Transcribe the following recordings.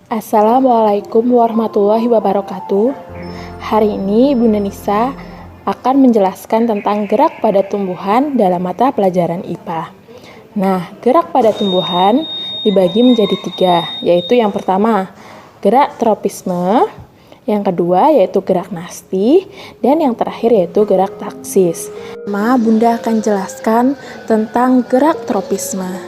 Assalamualaikum warahmatullahi wabarakatuh. Hari ini Bunda Nisa akan menjelaskan tentang gerak pada tumbuhan dalam mata pelajaran IPA. Nah, gerak pada tumbuhan dibagi menjadi 3, yaitu yang pertama, gerak tropisme, yang kedua yaitu gerak nasti, dan yang terakhir yaitu gerak taksis. Bunda akan jelaskan tentang gerak tropisme.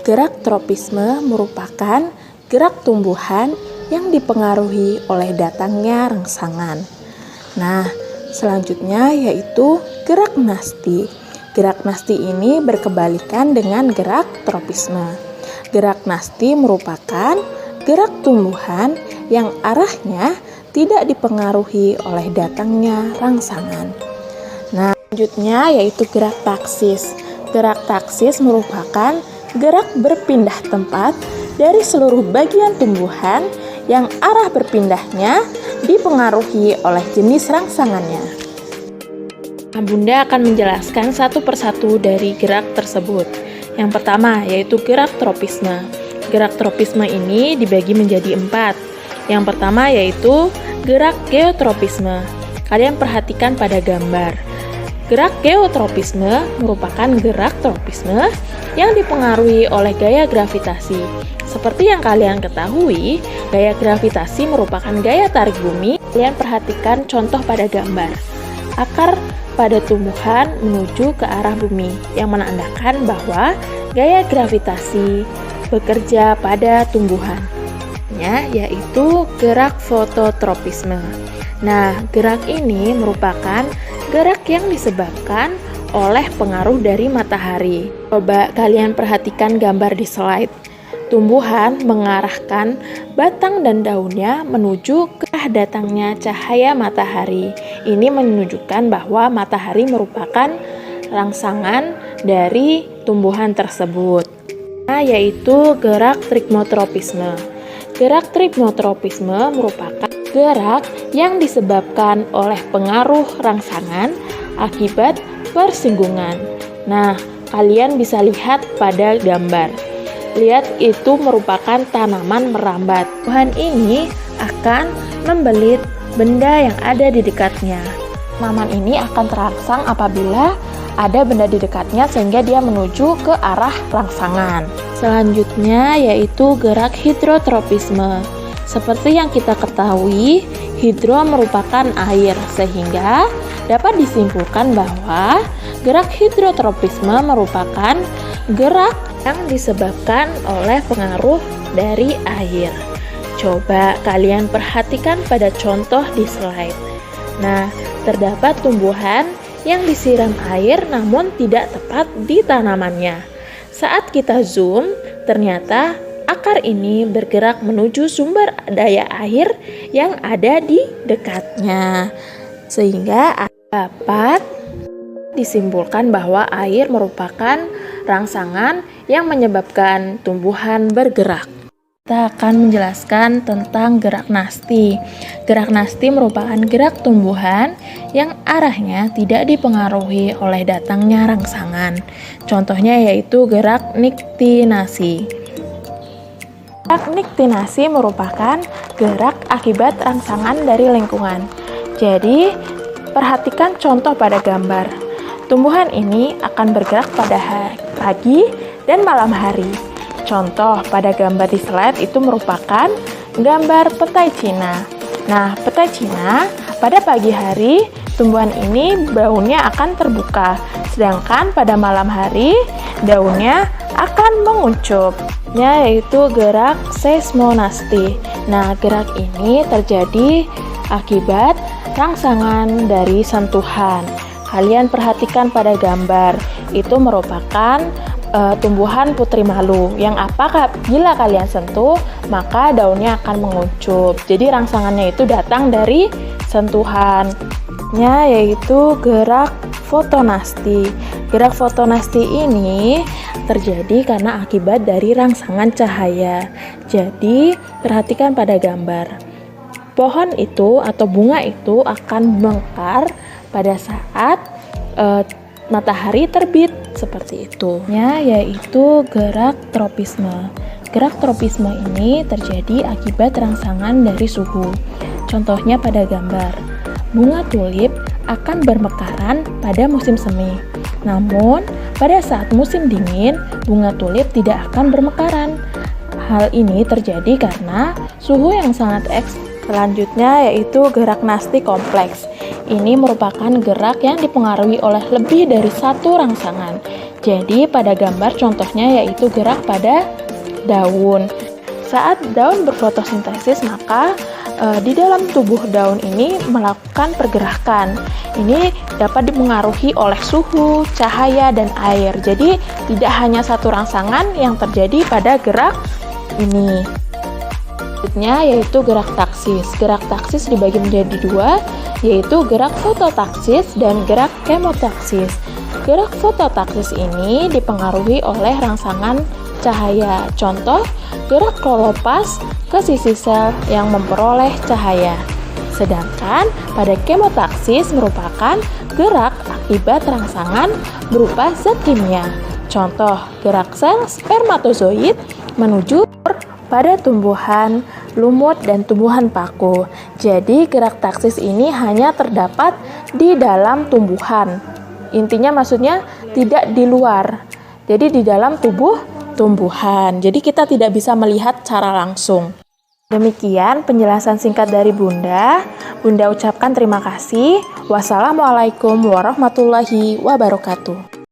Gerak tropisme merupakan gerak tumbuhan yang dipengaruhi oleh datangnya rangsangan. Nah, selanjutnya yaitu gerak nasti. Gerak nasti ini berkebalikan dengan gerak tropisme. Gerak nasti merupakan gerak tumbuhan yang arahnya tidak dipengaruhi oleh datangnya rangsangan. Nah, selanjutnya yaitu gerak taksis. Gerak taksis merupakan gerak berpindah tempat dari seluruh bagian tumbuhan yang arah berpindahnya dipengaruhi oleh jenis rangsangannya. Bunda akan menjelaskan satu persatu dari gerak tersebut. Yang pertama yaitu gerak tropisme. Gerak tropisme ini dibagi menjadi 4. Yang pertama yaitu gerak geotropisme. Kalian perhatikan pada gambar. Gerak geotropisme merupakan gerak tropisme yang dipengaruhi oleh gaya gravitasi. Seperti yang kalian ketahui, gaya gravitasi merupakan gaya tarik bumi. Kalian perhatikan contoh pada gambar. Akar pada tumbuhan menuju ke arah bumi, yang menandakan bahwa gaya gravitasi bekerja pada tumbuhan. Yaitu gerak fototropisme. Nah, gerak ini merupakan gerak yang disebabkan oleh pengaruh dari matahari. Coba kalian perhatikan gambar di slide. Tumbuhan mengarahkan batang dan daunnya menuju ke arah datangnya cahaya matahari. Ini menunjukkan bahwa matahari merupakan rangsangan dari tumbuhan tersebut. Yaitu gerak trigmotropisme. Gerak trigmotropisme merupakan gerak yang disebabkan oleh pengaruh rangsangan akibat persinggungan. Nah, kalian bisa lihat pada gambar. Lihat, itu merupakan tanaman merambat. Tumbuhan ini akan membelit benda yang ada di dekatnya. Tanaman ini akan terangsang apabila ada benda di dekatnya sehingga dia menuju ke arah rangsangan. Selanjutnya yaitu gerak hidrotropisme. Seperti yang kita ketahui, hidro merupakan air, sehingga dapat disimpulkan bahwa gerak hidrotropisme merupakan gerak yang disebabkan oleh pengaruh dari air. Coba kalian perhatikan pada contoh di slide. Nah, terdapat tumbuhan yang disiram air namun tidak tepat di tanamannya. Saat kita zoom, ternyata akar ini bergerak menuju sumber daya air yang ada di dekatnya, sehingga dapat disimpulkan bahwa air merupakan rangsangan yang menyebabkan tumbuhan bergerak. Kita akan menjelaskan tentang gerak nasti. Gerak nasti merupakan gerak tumbuhan yang arahnya tidak dipengaruhi oleh datangnya rangsangan. Contohnya yaitu gerak niktinasi. Gerak niktinasi merupakan gerak akibat rangsangan dari lingkungan. Jadi, perhatikan contoh pada gambar. Tumbuhan ini akan bergerak pada pagi dan malam hari. Contoh pada gambar di slide itu merupakan gambar petai Cina. Nah, petai Cina pada pagi hari tumbuhan ini daunnya akan terbuka, sedangkan pada malam hari daunnya akan menguncup, yaitu gerak seismonasti. Nah, gerak ini terjadi akibat rangsangan dari sentuhan. Kalian perhatikan pada gambar, itu merupakan tumbuhan putri malu yang bila kalian sentuh maka daunnya akan menguncup. Jadi rangsangannya itu datang dari sentuhannya, yaitu gerak fotonasti. Gerak fotonasti ini terjadi karena akibat dari rangsangan cahaya. Jadi perhatikan pada gambar. Pohon itu atau bunga itu akan mekar pada saat matahari terbit, seperti itu. Yaitu gerak tropisme. Gerak tropisme ini terjadi akibat rangsangan dari suhu. Contohnya pada gambar, bunga tulip akan bermekaran pada musim semi. Namun, pada saat musim dingin, bunga tulip tidak akan bermekaran. Hal ini terjadi karena suhu yang sangat ekstrim. Selanjutnya yaitu gerak nasti kompleks. Ini merupakan gerak yang dipengaruhi oleh lebih dari satu rangsangan. Jadi pada gambar contohnya yaitu gerak pada daun. Saat daun berfotosintesis, maka di dalam tubuh daun ini melakukan pergerakan. Ini dapat dipengaruhi oleh suhu, cahaya, dan air. Jadi tidak hanya satu rangsangan yang terjadi pada gerak ini. Selanjutnya yaitu gerak taksis. Gerak taksis dibagi menjadi dua, yaitu gerak fototaksis dan gerak kemotaksis. Gerak fototaksis ini dipengaruhi oleh rangsangan cahaya. Contoh, gerak kloropas ke sisi sel yang memperoleh cahaya. Sedangkan pada kemotaksis merupakan gerak akibat rangsangan berupa zat kimia. Contoh, gerak sel spermatozoid menuju pada tumbuhan lumut dan tumbuhan paku. Jadi gerak taksis ini hanya terdapat di dalam tumbuhan. Intinya maksudnya tidak di luar. Jadi di dalam tubuh tumbuhan. Jadi kita tidak bisa melihat secara langsung. Demikian penjelasan singkat dari Bunda. Bunda ucapkan terima kasih. Wassalamualaikum warahmatullahi wabarakatuh.